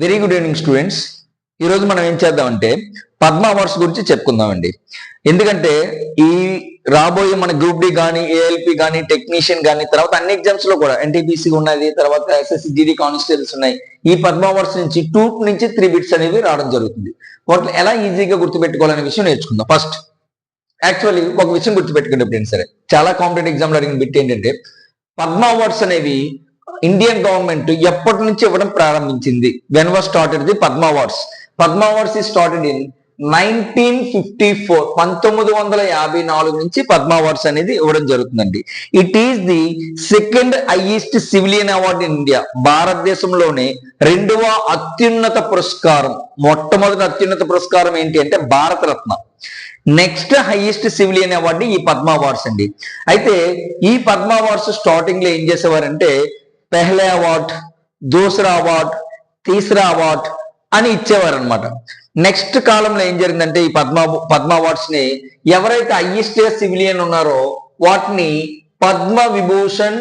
Very good evening students. ఈరోజు మనం ఏం చేద్దామంటే పద్మ అవార్డ్స్ గురించి చెప్పుకుందామండి. ఎందుకంటే ఈ రాబోయే మన గ్రూప్ డి కానీ, ఏఎల్పి కానీ, టెక్నీషియన్ కానీ, తర్వాత అన్ని ఎగ్జామ్స్ లో కూడా ఎన్టీపీసీ ఉన్నది, తర్వాత ఎస్ఎస్సి జీడీ కానిస్టేబుల్స్ ఉన్నాయి. ఈ పద్మ అవార్డ్స్ నుంచి 2 నుంచి 3 బిట్స్ అనేవి రావడం జరుగుతుంది. వాటిని ఎలా ఈజీగా గుర్తుపెట్టుకోవాలనే విషయం నేర్చుకుందాం. ఫస్ట్ యాక్చువల్లీ ఒక విషయం గుర్తుపెట్టుకుంటే ఎప్పుడైనా సరే, చాలా కాంపిటేటివ్ ఎగ్జామ్ లో అడిగిన బిట్ ఏంటంటే పద్మ అవార్డ్స్ అనేవి ఇండియన్ గవర్నమెంట్ ఎప్పటి నుంచి ఇవ్వడం ప్రారంభించింది? When was started the Padma awards? Padma awards ఈ స్టార్టెడ్ ఇన్ 1954. 1954 నుంచి పద్మ అవార్డ్స్ అనేది ఇవ్వడం జరుగుతుందండి. It is the second highest civilian award in India. భారతదేశంలోనే 2వ అత్యున్నత పురస్కారం. మొట్టమొదటి అత్యున్నత పురస్కారం ఏంటి అంటే Bharat Ratna. Next highest civilian award ఈ పద్మ అవార్డ్స్ అండి. అయితే ఈ పద్మ అవార్డ్స్ స్టార్టింగ్ లో ఏం చేసేవారంటే పెహ్లే అవార్డ్, దూసరా అవార్డ్, తీసరా అవార్డ్ అని ఇచ్చేవారు అనమాట. నెక్స్ట్ కాలంలో ఏం జరిగిందంటే ఈ పద్మ అవార్డ్స్ ని ఎవరైతే హైయెస్ట్ సివిలియన్ ఉన్నారో వాటిని పద్మ విభూషణ్,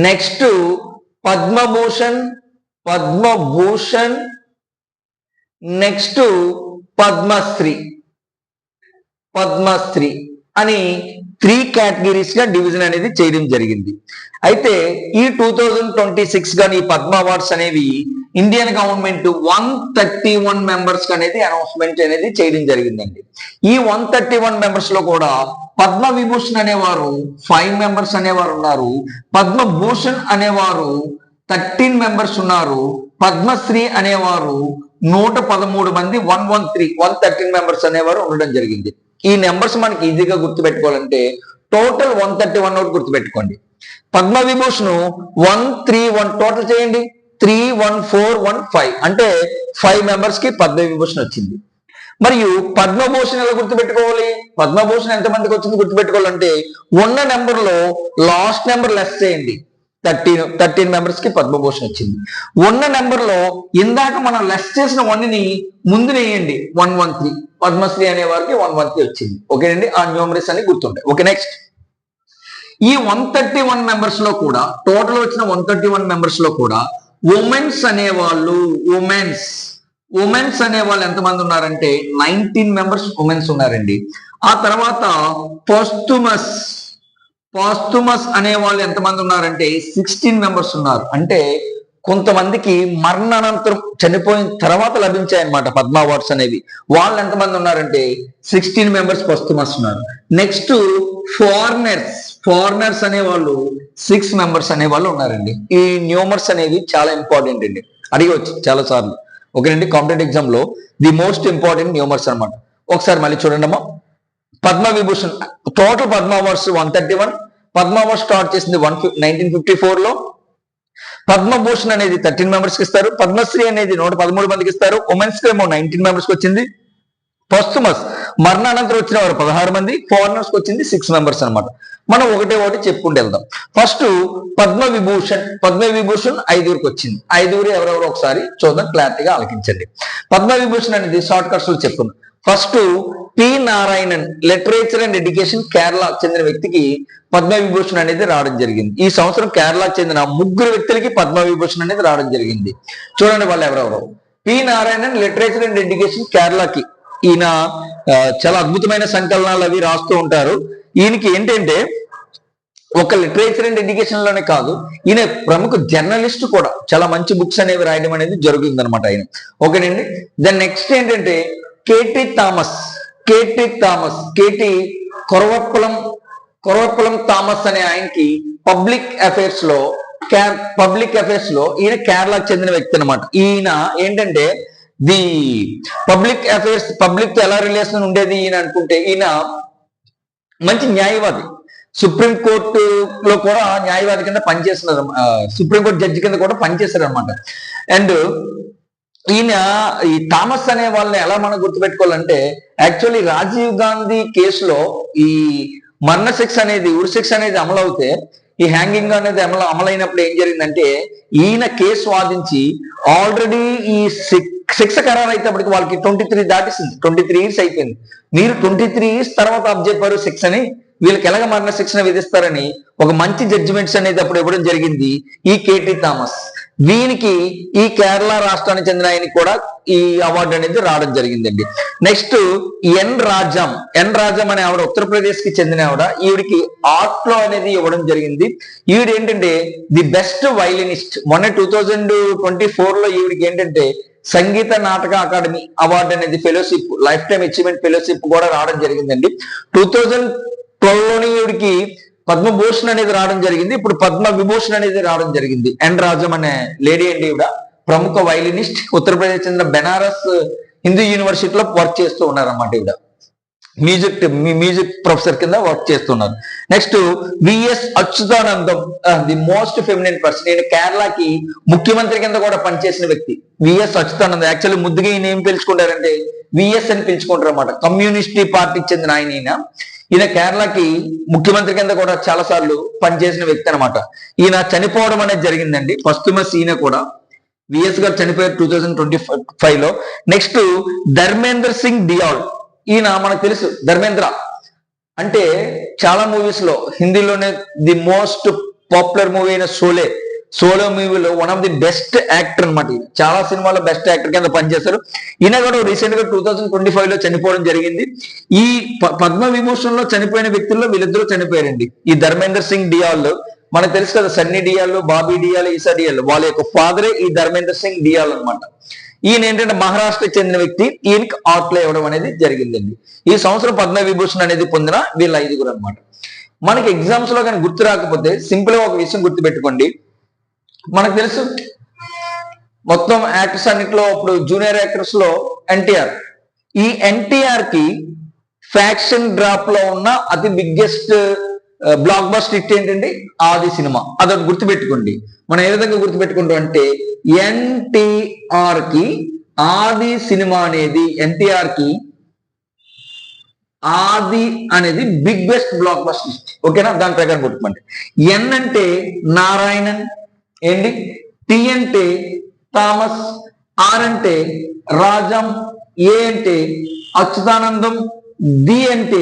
నెక్స్ట్ పద్మభూషణ్, నెక్స్ట్ పద్మశ్రీ అని 3 కేటగిరీస్ గా డివిజన్ అనేది చేయడం జరిగింది. అయితే ఈ 2026 గాని ఈ పద్మ అవార్డ్స్ అనేవి ఇండియన్ గవర్నమెంట్ 131 మెంబర్స్ అనేది అనౌన్స్మెంట్ అనేది చేయడం జరిగిందండి. ఈ 131 మెంబర్స్ లో కూడా పద్మ విభూషణ్ అనేవారు 5 మెంబర్స్ అనేవారు ఉన్నారు, పద్మభూషణ్ అనేవారు 13 మెంబర్స్ ఉన్నారు, పద్మశ్రీ అనేవారు 113 మంది, 113 మెంబర్స్ అనేవారు ఉండడం జరిగింది. ఈ నెంబర్స్ మనకి ఈజీగా గుర్తుపెట్టుకోవాలంటే టోటల్ 131 ఒకటి గుర్తుపెట్టుకోండి. పద్మ విభూషణ్ 131 టోటల్ చేయండి, 31415 అంటే 5 మెంబర్స్ కి పద్మ విభూషణ్ వచ్చింది. మరియు పద్మభూషణ్ ఎలా గుర్తుపెట్టుకోవాలి? పద్మభూషణ్ ఎంతమందికి వచ్చింది గుర్తుపెట్టుకోవాలంటే ఉన్న నెంబర్ లో లాస్ట్ నెంబర్ లెస్ చేయండి. 13 మెంబర్స్ కి పద్మభూషణ్ వచ్చింది. ఉన్న నెంబర్ లో ఇందాక మనం లెస్ చేసిన 1 ని ముందు వేయండి, 113. పద్మశ్రీ అనే వారికి 113 వచ్చింది. ఓకేనండి, ఆ న్యూమరీస్ అని గుర్తుంటాయి. ఓకే, నెక్స్ట్ ఈ 131 మెంబర్స్ లో కూడా టోటల్ వచ్చిన 131 మెంబర్స్ లో కూడా ఉమెన్స్ అనేవాళ్ళు ఎంతమంది ఉన్నారంటే 19 మెంబర్స్ ఉమెన్స్ ఉన్నారండి. ఆ తర్వాత పాస్తుమస్ అనే వాళ్ళు ఎంతమంది ఉన్నారంటే 16 మెంబర్స్ ఉన్నారు. అంటే కొంతమందికి మరణానంతరం చనిపోయిన తర్వాత లభించాయన్నమాట పద్మ అవార్డ్స్ అనేవి. వాళ్ళు ఎంతమంది ఉన్నారంటే 16 మెంబర్స్ పాస్తుమస్ ఉన్నారు. నెక్స్ట్ ఫారినర్స్ అనేవాళ్ళు 6 మెంబర్స్ అనేవాళ్ళు ఉన్నారండి. ఈ న్యూమర్స్ అనేవి చాలా ఇంపార్టెంట్ అండి, అడిగవచ్చు చాలా సార్లు. ఓకేనండి, కాంపిటేటివ్ ఎగ్జామ్ లో ది మోస్ట్ ఇంపార్టెంట్ న్యూమర్స్ అనమాట. ఒకసారి మళ్ళీ చూడండి అమ్మా. Padma Vibhushan total Padma awards 131. Padma awards start చేసింది 1954 లో. పద్మభూషణ్ అనేది 13 మెంబర్స్ కి ఇస్తారు. పద్మశ్రీ అనేది 113 మందికి ఇస్తారు. ఉమెన్స్ కి ఏమో 19 మెంబర్స్ కి వచ్చింది. పాస్తుమస్ మరణానంతరం వచ్చిన వారు 16 మంది, ఫారినర్స్ కి వచ్చింది 6 మెంబర్స్ అనమాట. మనం ఒకటి చెప్పుకుంటూ వెళ్దాం. ఫస్ట్ పద్మ విభూషణ్ 5గురికి వచ్చింది. 5గురు ఎవరెవరో ఒకసారి చూద్దాం, క్లారిటీగా ఆలకించండి. పద్మ విభూషణ్ అనేది షార్ట్ కట్స్ లో చెప్పుకుందాం. First P Narayanan, literature and education, Kerala చెందిన వ్యక్తికి పద్మ విభూషణ్ అనేది రావడం జరిగింది. ఈ సంవత్సరం కేరళకు చెందిన 3 వ్యక్తులకి పద్మ విభూషణ్ అనేది రావడం జరిగింది. చూడండి వాళ్ళు ఎవరెవరో. P Narayanan, literature and education, కేరళకి. ఈయన చాలా అద్భుతమైన సంకలనాలు అవి రాస్తూ ఉంటారు. ఈయనకి ఏంటంటే ఒక లిటరేచర్ అండ్ ఎడ్యుకేషన్ లోనే కాదు, ఈయన ప్రముఖ జర్నలిస్ట్ కూడా. చాలా మంచి బుక్స్ అనేవి రాయడం అనేది జరుగుతుంది అనమాట ఆయన. ఓకేనండి, దెన్ నెక్స్ట్ ఏంటంటే కేటీ కొరవప్పలం థామస్ అనే ఆయనకి పబ్లిక్ అఫైర్స్ లో ఈయన కేరళకు చెందిన వ్యక్తి అనమాట. ఈయన ఏంటంటే ది పబ్లిక్ అఫైర్స్, పబ్లిక్ తో ఎలా రిలేషన్ ఉండేది ఈయన అనుకుంటే ఈయన మంచి న్యాయవాది. సుప్రీంకోర్టులో కూడా న్యాయవాది కింద పనిచేస్తున్నారు, సుప్రీంకోర్టు జడ్జి కింద కూడా పనిచేశారు అనమాట. అండ్ ఈయన ఈ థామస్ అనే వాళ్ళని ఎలా మనం గుర్తుపెట్టుకోవాలంటే యాక్చువల్లీ రాజీవ్ గాంధీ కేసులో ఈ మరణ శిక్ష అనేది, ఉరి శిక్ష అనేది అమలవుతే, ఈ హ్యాంగింగ్ అనేది అమలైనప్పుడు ఏం జరిగిందంటే ఈయన కేసు వాదించి ఆల్రెడీ ఈ శిక్ష ఖరారు అయినప్పటికి వాళ్ళకి 23 దాటిసింది, 23 ఇయర్స్ అయిపోయింది. మీరు 23 ఇయర్స్ తర్వాత అప్ చెప్పారు శిక్షని, వీళ్ళకి ఎలాగ మరణ శిక్షణ విధిస్తారని ఒక మంచి జడ్జిమెంట్స్ అనేది అప్పుడు ఇవ్వడం జరిగింది ఈ కేటీ థామస్. వీనికి ఈ కేరళ రాష్ట్రానికి చెందిన ఆయనకి కూడా ఈ అవార్డు అనేది రావడం జరిగిందండి. నెక్స్ట్ ఎన్ రాజం అనే ఆవిడ ఉత్తరప్రదేశ్ కి చెందిన ఆవిడ. ఈవిడికి ఆర్ట్ లో అనేది ఇవ్వడం జరిగింది. ఈవిడ ఏంటంటే ది బెస్ట్ వైలినిస్ట్. మొన్న 2024 లో ఈవిడికి ఏంటంటే సంగీత నాటక అకాడమీ అవార్డు అనేది fellowship, life time achievement fellowship కూడా రావడం జరిగిందండి. 2012లోని ఈవిడికి పద్మభూషణ్ అనేది రావడం జరిగింది. ఇప్పుడు పద్మ విభూషణ్ అనేది రావడం జరిగింది. ఎన్ రాజం అనే లేడీ అండి. ఈవిడ ప్రముఖ వైలినిస్ట్, ఉత్తరప్రదేశ్ చెందిన బెనారస్ హిందూ యూనివర్సిటీలో వర్క్ చేస్తూ ఉన్నారన్నమాట. ఈవిడ మ్యూజిక్ ప్రొఫెసర్ కింద వర్క్ చేస్తున్నారు. Next V S Achuthanandan, the most feminine person. ఈయన కేరళకి ముఖ్యమంత్రి కింద కూడా పనిచేసిన వ్యక్తి విఎస్ అచ్యుతానందం. యాక్చువల్లీ ముద్దుగా ఈయన ఏం పిలుచుకుంటారంటే విఎస్ అని పిలుచుకుంటారు అనమాట. కమ్యూనిస్ట్ పార్టీకి చెందిన ఈయన కేరళకి ముఖ్యమంత్రి కింద కూడా చాలా సార్లు పనిచేసిన వ్యక్తి అనమాట. ఈయన చనిపోవడం అనేది జరిగిందండి. ఫస్ట్మస్ ఈయన కూడా విఎస్ గారు చనిపోయారు 2025 లో. నెక్స్ట్ ధర్మేంద్ర సింగ్ డియాల్. ఈయన మనకు తెలుసు, ధర్మేంద్ర అంటే చాలా మూవీస్ లో హిందీలోనే ది మోస్ట్ పాపులర్ మూవీ అయిన సోలో మూవీలో one of the best actor అనమాట. చాలా సినిమాలో బెస్ట్ యాక్టర్ కింద పనిచేశారు. ఈయన కూడా రీసెంట్ గా 2025 లో చనిపోవడం జరిగింది. ఈ పద్మ విభూషణ్ లో చనిపోయిన వ్యక్తుల్లో వీళ్ళిద్దరూ చనిపోయారండి. ఈ ధర్మేంద్ర సింగ్ డియాల్ మనకు తెలుసు కదా, సన్నీ డియాల్, బాబీ డియాల్, ఈసా డియాల్, వాళ్ళ యొక్క ఫాదరే ఈ ధర్మేంద్ర సింగ్ డియాల్ అనమాట. ఈయన ఏంటంటే మహారాష్ట్రకి చెందిన వ్యక్తి. ఈయనకి ఆర్ట్ లో ఇవ్వడం అనేది జరిగిందండి. ఈ సంవత్సరం పద్మ విభూషణ్ అనేది పొందిన వీళ్ళ 5గురు అనమాట. మనకి ఎగ్జామ్స్ లో కానీ గుర్తు రాకపోతే సింపుల్ గా ఒక విషయం గుర్తు పెట్టుకోండి. మనకు తెలుసు మొత్తం యాక్టర్స్ అన్నిట్లో ఇప్పుడు జూనియర్ యాక్టర్స్ లో ఎన్టీఆర్. ఈ ఎన్టీఆర్ కి ఫ్యాక్షన్ డ్రాప్ లో ఉన్న అతి బిగ్గెస్ట్ బ్లాక్ బస్టర్ హిట్ ఏంటండి? ఆది సినిమా. అదొకటి గుర్తుపెట్టుకోండి. మనం ఏ విధంగా గుర్తుపెట్టుకుంటాం అంటే ఎన్టీఆర్ కి ఆది సినిమా అనేది, ఎన్టీఆర్ కి ఆది అనేది బిగ్గెస్ట్ బ్లాక్ బస్టర్ హిట్. ఓకేనా? దాని ప్రకారం గుర్తుపండి. ఎన్ అంటే నారాయణన్ ఏంటి, టి అంటే థామస్, ఆర్ అంటే రాజం, ఏ అంటే అచ్యుతానందం, డి అంటే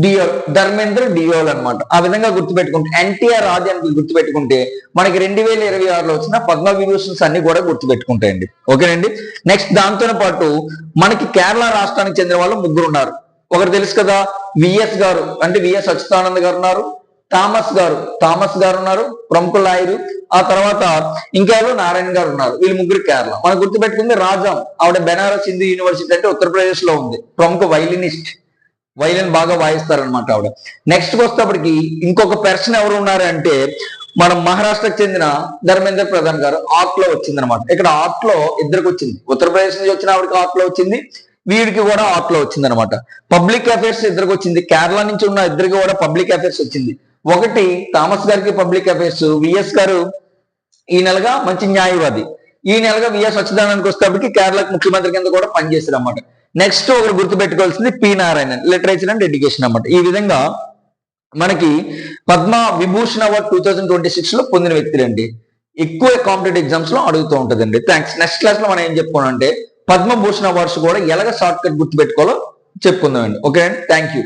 డియోల్, ధర్మేంద్ర డియోల్ అనమాట. ఆ విధంగా గుర్తుపెట్టుకుంటే ఎన్టీఆర్ ఆది అని గుర్తుపెట్టుకుంటే మనకి 2026లో వచ్చిన పద్మ విభూషణ్స్ అన్ని కూడా గుర్తుపెట్టుకుంటాయండి. ఓకేనండి. నెక్స్ట్ దాంతో పాటు మనకి కేరళ రాష్ట్రానికి చెందిన వాళ్ళు 3 ఉన్నారు. ఒకరు తెలుసు కదా, విఎస్ గారు అంటే విఎస్ అచ్యుతానంద్ గారు ఉన్నారు, థామస్ గారు ఉన్నారు, ప్రముఖ లాయరు. ఆ తర్వాత ఇంకెవరు, నారాయణ గారు ఉన్నారు. వీళ్ళు 3 కేరళ. మనం గుర్తుపెట్టుకుంది రాజం. ఆవిడ బెనారస్ హిందూ యూనివర్సిటీ అంటే ఉత్తరప్రదేశ్ లో ఉంది. ప్రముఖ వైలినిస్ట్, వైలిన్ బాగా వాయిస్తారనమాట ఆవిడ. నెక్స్ట్ వస్తేప్పటికి ఇంకొక పర్సన్ ఎవరు ఉన్నారు అంటే మనం మహారాష్ట్రకు చెందిన ధర్మేంద్ర ప్రధాన్ గారు. ఆర్ట్ లో వచ్చింది అనమాట. ఇక్కడ ఆర్ట్ లో ఇద్దరికి వచ్చింది. ఉత్తరప్రదేశ్ నుంచి వచ్చిన ఆవిడకి ఆర్ట్ లో వచ్చింది, వీడికి కూడా ఆర్ట్ లో వచ్చింది అనమాట. పబ్లిక్ అఫైర్స్ ఇద్దరికి వచ్చింది. కేరళ నుంచి ఉన్న ఇద్దరికి కూడా పబ్లిక్ అఫైర్స్ వచ్చింది. ఒకటి థామస్ గారికి పబ్లిక్ అఫైర్స్. విఎస్ గారు ఈ నెలగా మంచి న్యాయవాది. ఈ నెలగా విఎస్ అచ్యుతానందకి వస్తేప్పటికి కేరళకు ముఖ్యమంత్రి కింద కూడా పనిచేశారు అన్నమాట. నెక్స్ట్ ఒకరు గుర్తుపెట్టుకోవాల్సింది P Narayanan, literature and education అన్నమాట. ఈ విధంగా మనకి పద్మ విభూషణ్ అవార్డ్ 2026 లో పొందిన వ్యక్తులండి. ఎక్కువ కాంపిటేటివ్ ఎగ్జామ్స్ లో అడుగుతూ ఉంటుందండి. థ్యాంక్స్. నెక్స్ట్ క్లాస్ లో మనం ఏం చెప్పుకోనంటే పద్మభూషణ్ అవార్డ్స్ కూడా ఎలాగ షార్ట్ కట్ గుర్తుపెట్టుకోవాలో చెప్పుకుందామండి. ఓకే అండి, థ్యాంక్ యూ.